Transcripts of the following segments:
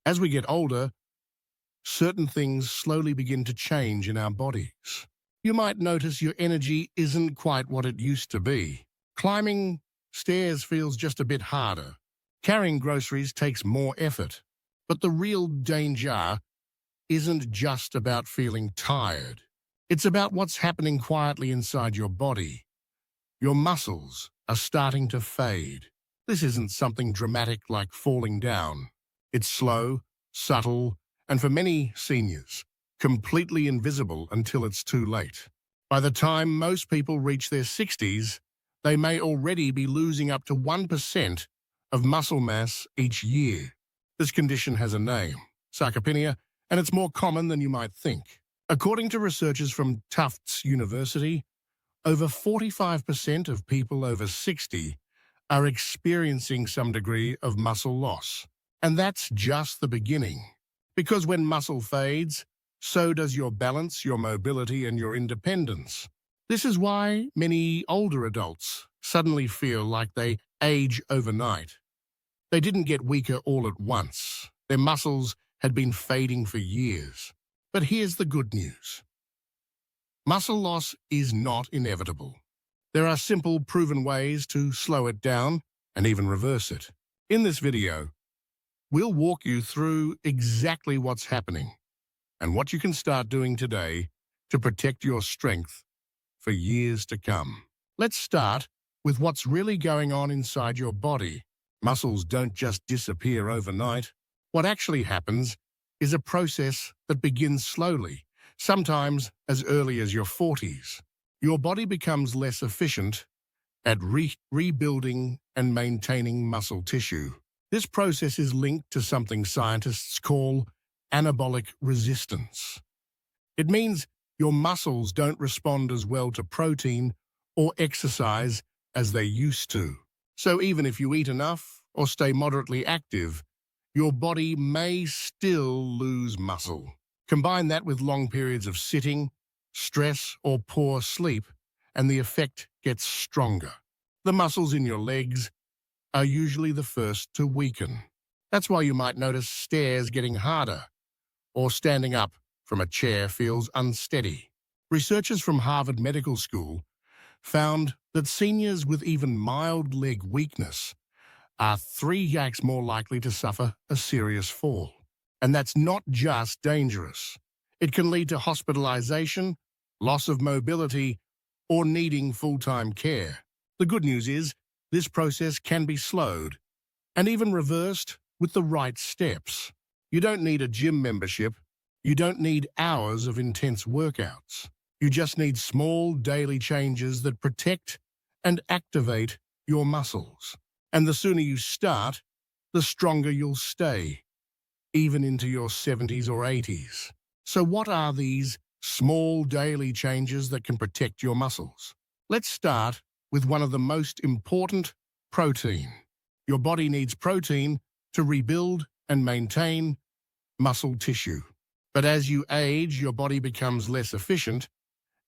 As we get older, certain things slowly begin to change in our bodies. You might notice your energy isn't quite what it used to be. Climbing stairs feels just a bit harder. Carrying groceries takes more effort. But the real danger isn't just about feeling tired. It's about what's happening quietly inside your body. Your muscles are starting to fade. This isn't something dramatic like falling down. It's slow, subtle, and for many seniors, completely invisible until it's too late. By the time most people reach their 60s, they may already be losing up to 1% of muscle mass each year. This condition has a name, sarcopenia, and it's more common than you might think. According to researchers from Tufts University, over 45% of people over 60 are experiencing some degree of muscle loss. And that's just the beginning. Because when muscle fades, so does your balance, your mobility, and your independence. This is why many older adults suddenly feel like they age overnight. They didn't get weaker all at once. Their muscles had been fading for years. But here's the good news. Muscle loss is not inevitable. There are simple, proven ways to slow it down and even reverse it. In this video, we'll walk you through exactly what's happening and what you can start doing today to protect your strength for years to come. Let's start with what's really going on inside your body. Muscles don't just disappear overnight. What actually happens is a process that begins slowly, sometimes as early as your 40s. Your body becomes less efficient at rebuilding and maintaining muscle tissue. This process is linked to something scientists call anabolic resistance. It means your muscles don't respond as well to protein or exercise as they used to. So even if you eat enough or stay moderately active, your body may still lose muscle. Combine that with long periods of sitting, stress, or poor sleep, and the effect gets stronger. The muscles in your legs are usually the first to weaken. That's why you might notice stairs getting harder, or standing up from a chair feels unsteady. Researchers from Harvard Medical School found that seniors with even mild leg weakness are 3x more likely to suffer a serious fall. And that's not just dangerous. It can lead to hospitalization, loss of mobility, or needing full-time care. The good news is, this process can be slowed and even reversed with the right steps. You don't need a gym membership. You don't need hours of intense workouts. You just need small daily changes that protect and activate your muscles. And the sooner you start, the stronger you'll stay, even into your 70s or 80s. So what are these small daily changes that can protect your muscles? Let's start with one of the most important: protein. Your body needs protein to rebuild and maintain muscle tissue. But as you age, your body becomes less efficient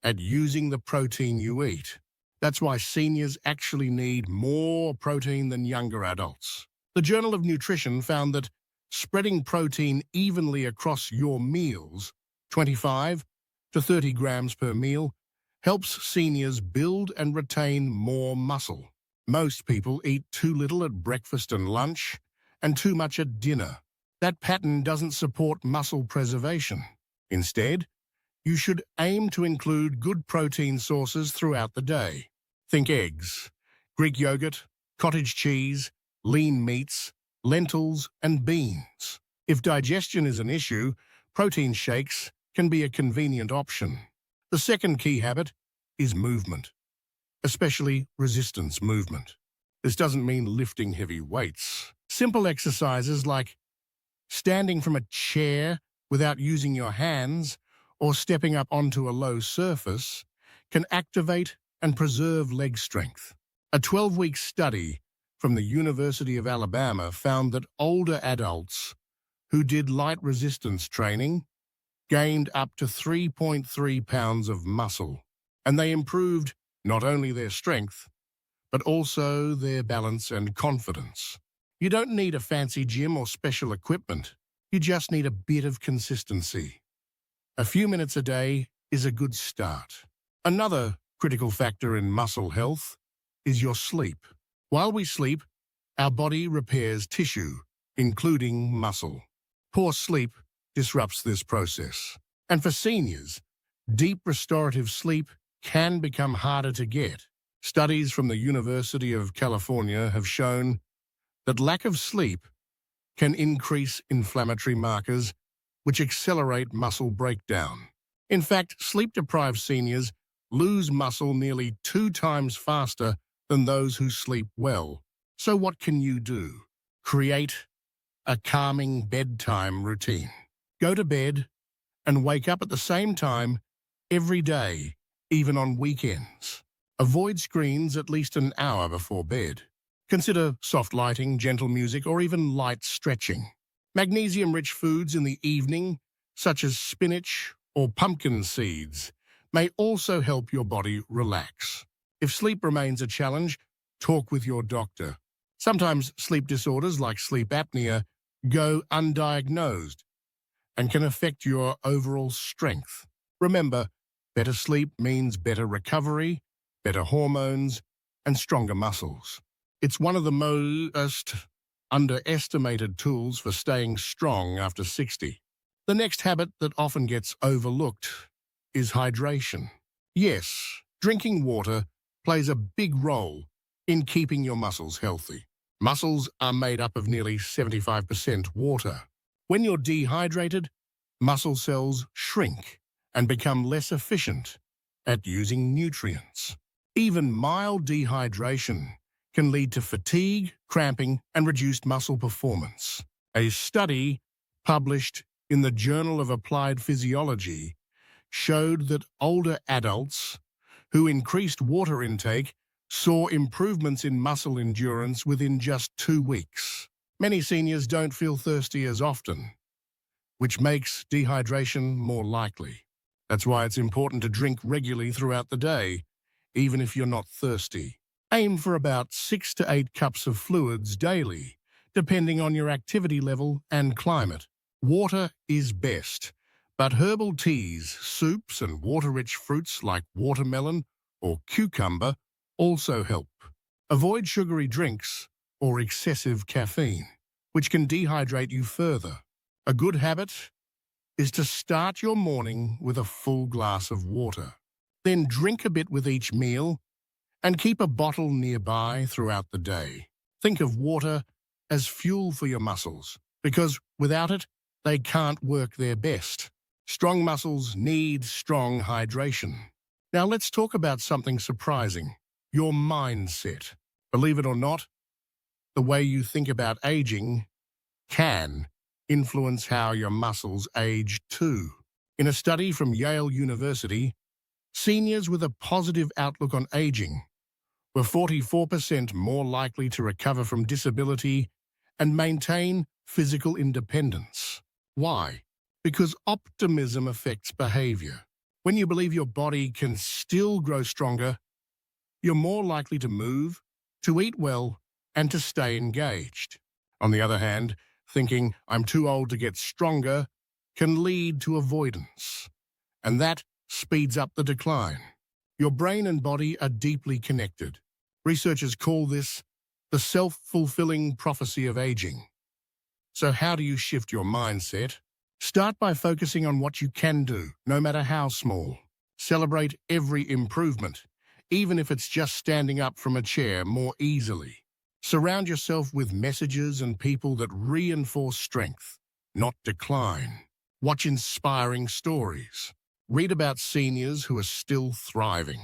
at using the protein you eat. That's why seniors actually need more protein than younger adults. The Journal of Nutrition found that spreading protein evenly across your meals, 25 to 30 grams per meal, helps seniors build and retain more muscle. Most people eat too little at breakfast and lunch and too much at dinner. That pattern doesn't support muscle preservation. Instead, you should aim to include good protein sources throughout the day. Think eggs, Greek yogurt, cottage cheese, lean meats, lentils, and beans. If digestion is an issue, protein shakes can be a convenient option. The second key habit is movement, especially resistance movement. This doesn't mean lifting heavy weights. Simple exercises like standing from a chair without using your hands or stepping up onto a low surface can activate and preserve leg strength. A 12-week study from the University of Alabama found that older adults who did light resistance training gained up to 3.3 pounds of muscle, and they improved not only their strength, but also their balance and confidence. You don't need a fancy gym or special equipment. You just need a bit of consistency. A few minutes a day is a good start. Another critical factor in muscle health is your sleep. While we sleep, our body repairs tissue, including muscle. Poor sleep disrupts this process. And for seniors, deep restorative sleep can become harder to get. Studies from the University of California have shown that lack of sleep can increase inflammatory markers, which accelerate muscle breakdown. In fact, sleep-deprived seniors lose muscle nearly 2 times faster than those who sleep well. So what can you do? Create a calming bedtime routine. Go to bed and wake up at the same time every day, even on weekends. Avoid screens at least an hour before bed. Consider soft lighting, gentle music, or even light stretching. Magnesium-rich foods in the evening, such as spinach or pumpkin seeds, may also help your body relax. If sleep remains a challenge, talk with your doctor. Sometimes sleep disorders like sleep apnea go undiagnosed and can affect your overall strength. Remember, better sleep means better recovery, better hormones, and stronger muscles. It's one of the most underestimated tools for staying strong after 60. The next habit that often gets overlooked is hydration. Yes, drinking water plays a big role in keeping your muscles healthy. Muscles are made up of nearly 75% water. When you're dehydrated, muscle cells shrink and become less efficient at using nutrients. Even mild dehydration can lead to fatigue, cramping, and reduced muscle performance. A study published in the Journal of Applied Physiology showed that older adults who increased water intake saw improvements in muscle endurance within just 2 weeks. Many seniors don't feel thirsty as often, which makes dehydration more likely. That's why it's important to drink regularly throughout the day, even if you're not thirsty. Aim for about 6 to 8 cups of fluids daily, depending on your activity level and climate. Water is best, but herbal teas, soups, and water-rich fruits like watermelon or cucumber also help. Avoid sugary drinks or excessive caffeine, which can dehydrate you further. A good habit is to start your morning with a full glass of water. Then drink a bit with each meal and keep a bottle nearby throughout the day. Think of water as fuel for your muscles, because without it, they can't work their best. Strong muscles need strong hydration. Now let's talk about something surprising: your mindset. Believe it or not, the way you think about aging can influence how your muscles age too. In a study from Yale University, seniors with a positive outlook on aging were 44% more likely to recover from disability and maintain physical independence. Why? Because optimism affects behavior. When you believe your body can still grow stronger, you're more likely to move, to eat well, and to stay engaged. On the other hand, thinking "I'm too old to get stronger" can lead to avoidance, and that speeds up the decline. Your brain and body are deeply connected. Researchers call this the self-fulfilling prophecy of aging. So how do you shift your mindset? Start by focusing on what you can do, no matter how small. Celebrate every improvement, even if it's just standing up from a chair more easily. Surround yourself with messages and people that reinforce strength, not decline. Watch inspiring stories. Read about seniors who are still thriving.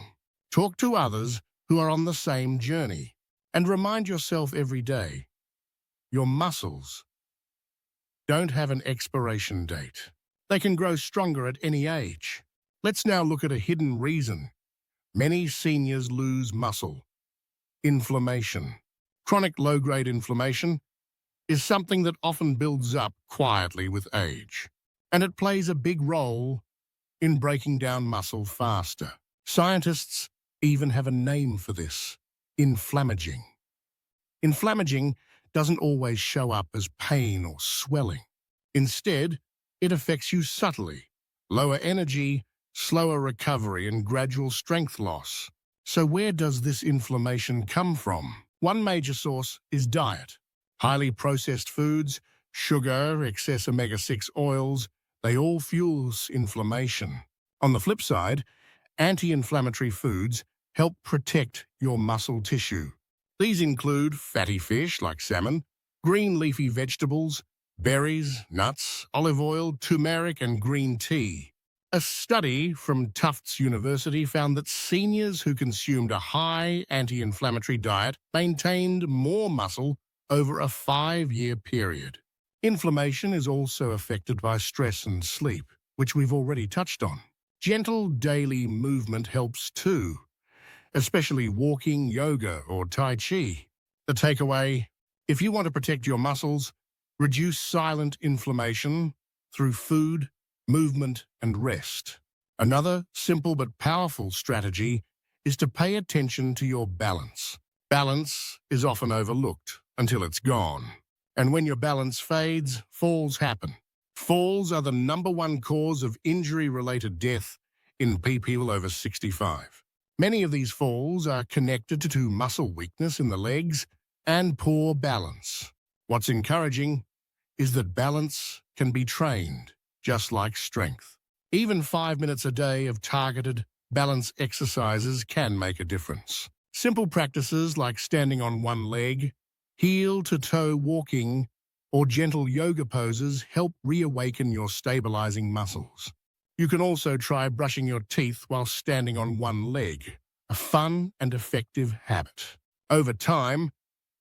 Talk to others who are on the same journey. And remind yourself every day, your muscles don't have an expiration date. They can grow stronger at any age. Let's now look at a hidden reason many seniors lose muscle: inflammation. Chronic low-grade inflammation is something that often builds up quietly with age, and it plays a big role in breaking down muscle faster. Scientists even have a name for this: inflammaging. Inflammaging doesn't always show up as pain or swelling. Instead, it affects you subtly. Lower energy, slower recovery, and gradual strength loss. So where does this inflammation come from? One major source is diet. Highly processed foods, sugar, excess omega-6 oils, they all fuel inflammation. On the flip side, anti-inflammatory foods help protect your muscle tissue. These include fatty fish like salmon, green leafy vegetables, berries, nuts, olive oil, turmeric, and green tea. A study from Tufts University found that seniors who consumed a high anti-inflammatory diet maintained more muscle over a 5-year period. Inflammation is also affected by stress and sleep, which we've already touched on. Gentle daily movement helps too, especially walking, yoga, or Tai Chi. The takeaway: if you want to protect your muscles, reduce silent inflammation through food, movement, and rest. Another simple but powerful strategy is to pay attention to your balance. Balance is often overlooked until it's gone. And when your balance fades, falls happen. Falls are the #1 cause of injury-related death in people over 65. Many of these falls are connected to muscle weakness in the legs and poor balance. What's encouraging is that balance can be trained, just like strength. Even 5 minutes a day of targeted balance exercises can make a difference. Simple practices like standing on one leg, heel-to-toe walking, or gentle yoga poses help reawaken your stabilizing muscles. You can also try brushing your teeth while standing on one leg, a fun and effective habit. Over time,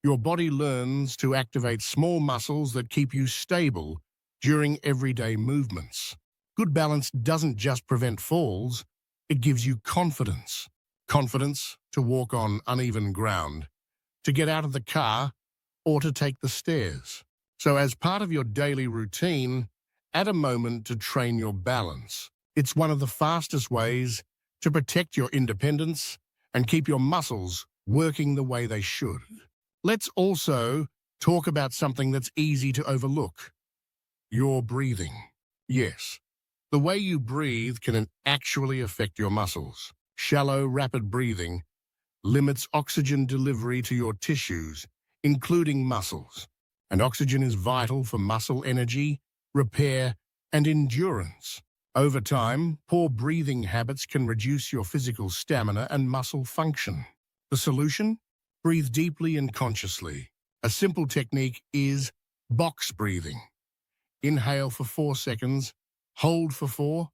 your body learns to activate small muscles that keep you stable during everyday movements. Good balance doesn't just prevent falls, it gives you confidence. Confidence to walk on uneven ground, to get out of the car, or to take the stairs. So as part of your daily routine, add a moment to train your balance. It's one of the fastest ways to protect your independence and keep your muscles working the way they should. Let's also talk about something that's easy to overlook: your breathing. Yes, the way you breathe can actually affect your muscles. Shallow, rapid breathing limits oxygen delivery to your tissues, including muscles. And oxygen is vital for muscle energy, repair, and endurance. Over time, poor breathing habits can reduce your physical stamina and muscle function. The solution? Breathe deeply and consciously. A simple technique is box breathing. Inhale for 4 seconds, hold for 4,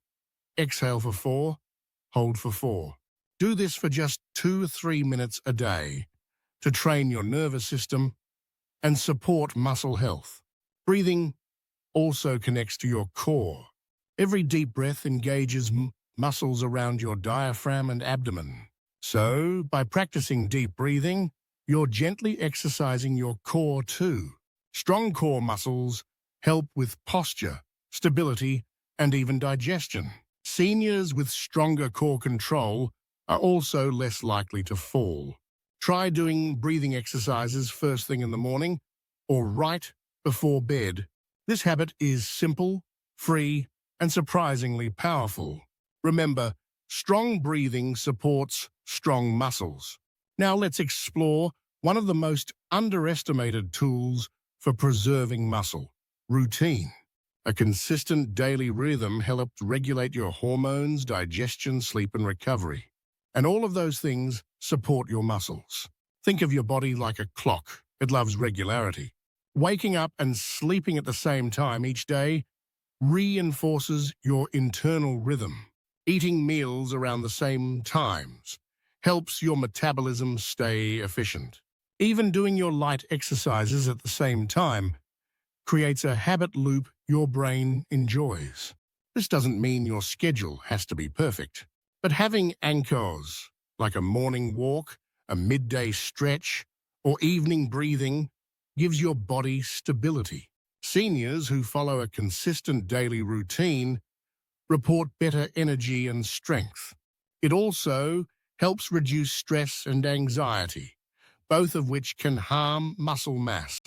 exhale for 4, hold for 4. Do this for just 2 or 3 minutes a day to train your nervous system and support muscle health. Breathing also connects to your core. Every deep breath engages muscles around your diaphragm and abdomen. So, by practicing deep breathing, you're gently exercising your core too. Strong core muscles help with posture, stability, and even digestion. Seniors with stronger core control are also less likely to fall. Try doing breathing exercises first thing in the morning or right before bed. This habit is simple, free, and surprisingly powerful. Remember, strong breathing supports strong muscles. Now let's explore one of the most underestimated tools for preserving muscle: routine. A consistent daily rhythm helps regulate your hormones, digestion, sleep, and recovery. And all of those things support your muscles. Think of your body like a clock. It loves regularity. Waking up and sleeping at the same time each day reinforces your internal rhythm. Eating meals around the same times helps your metabolism stay efficient. Even doing your light exercises at the same time creates a habit loop your brain enjoys. This doesn't mean your schedule has to be perfect, but having anchors like a morning walk, a midday stretch, or evening breathing gives your body stability. Seniors who follow a consistent daily routine report better energy and strength. It also helps reduce stress and anxiety, both of which can harm muscle mass.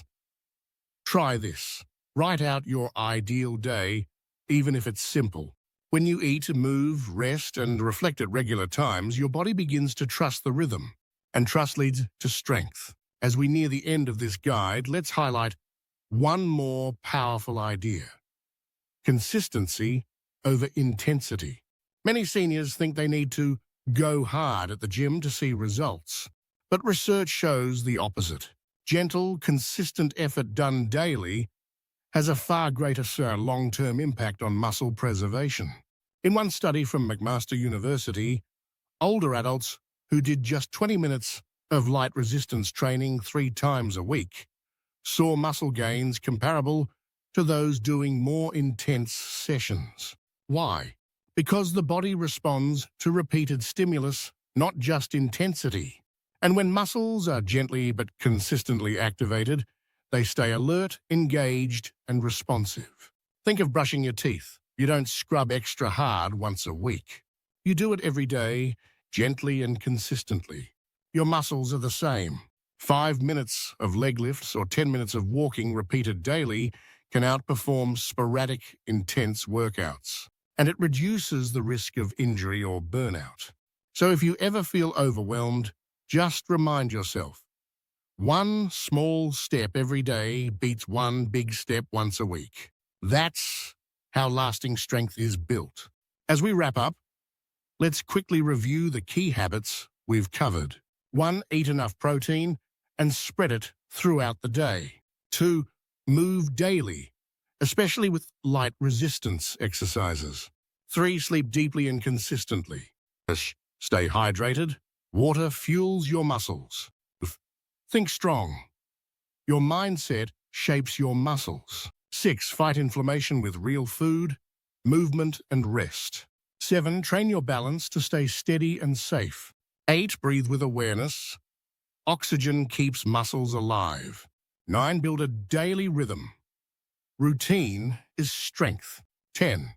Try this. Write out your ideal day, even if it's simple. When you eat, move, rest, and reflect at regular times, your body begins to trust the rhythm, and trust leads to strength. As we near the end of this guide, let's highlight one more powerful idea: consistency over intensity. Many seniors think they need to go hard at the gym to see results, but research shows the opposite. Gentle, consistent effort done daily has a far greater long-term impact on muscle preservation. In one study from McMaster University, older adults who did just 20 minutes of light resistance training 3 times a week saw muscle gains comparable to those doing more intense sessions. Why? Because the body responds to repeated stimulus, not just intensity. And when muscles are gently but consistently activated, they stay alert, engaged, and responsive. Think of brushing your teeth. You don't scrub extra hard once a week. You do it every day, gently and consistently. Your muscles are the same. 5 minutes of leg lifts or 10 minutes of walking repeated daily can outperform sporadic, intense workouts, and it reduces the risk of injury or burnout. So if you ever feel overwhelmed, just remind yourself, one small step every day beats one big step once a week. That's how lasting strength is built. As we wrap up, let's quickly review the key habits we've covered. 1. Eat enough protein and spread it throughout the day. 2. Move daily, especially with light resistance exercises. 3. Sleep deeply and consistently. Stay hydrated. Water fuels your muscles. Think strong. Your mindset shapes your muscles. 6. Fight inflammation with real food, movement, and rest. 7. Train your balance to stay steady and safe. 8. Breathe with awareness. Oxygen keeps muscles alive. 9. Build a daily rhythm. Routine is strength. 10.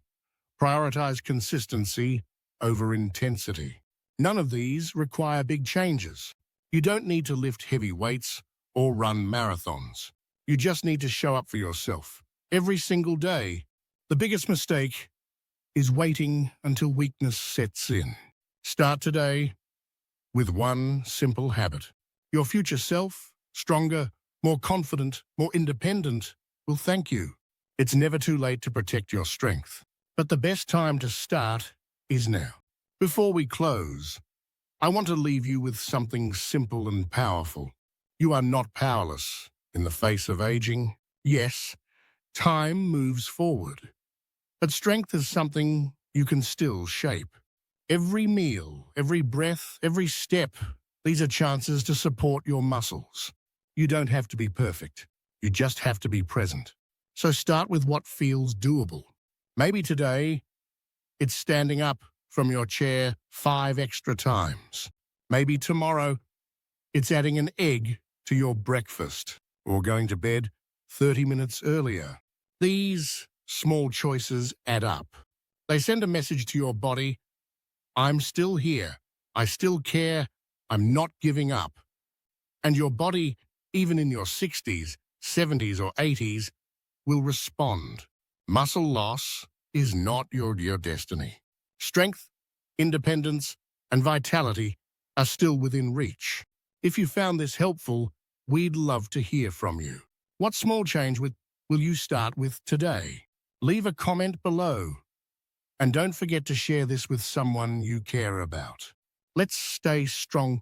Prioritize consistency over intensity. None of these require big changes. You don't need to lift heavy weights or run marathons. You just need to show up for yourself every single day. The biggest mistake is waiting until weakness sets in. Start today with one simple habit. Your future self, stronger, more confident, more independent, will thank you. It's never too late to protect your strength, but the best time to start is now. Before we close, I want to leave you with something simple and powerful. You are not powerless in the face of aging. Yes, time moves forward, but strength is something you can still shape. Every meal, every breath, every step, these are chances to support your muscles. You don't have to be perfect. You just have to be present. So start with what feels doable. Maybe today, it's standing up from your chair 5 extra times. Maybe tomorrow, it's adding an egg to your breakfast or going to bed 30 minutes earlier. These small choices add up. They send a message to your body: I'm still here, I still care, I'm not giving up. And your body, even in your 60s, 70s, or 80s, will respond. Muscle loss is not your destiny. Strength, independence, and vitality are still within reach. If you found this helpful, we'd love to hear from you. What small change will you start with today? Leave a comment below. And don't forget to share this with someone you care about. Let's stay strong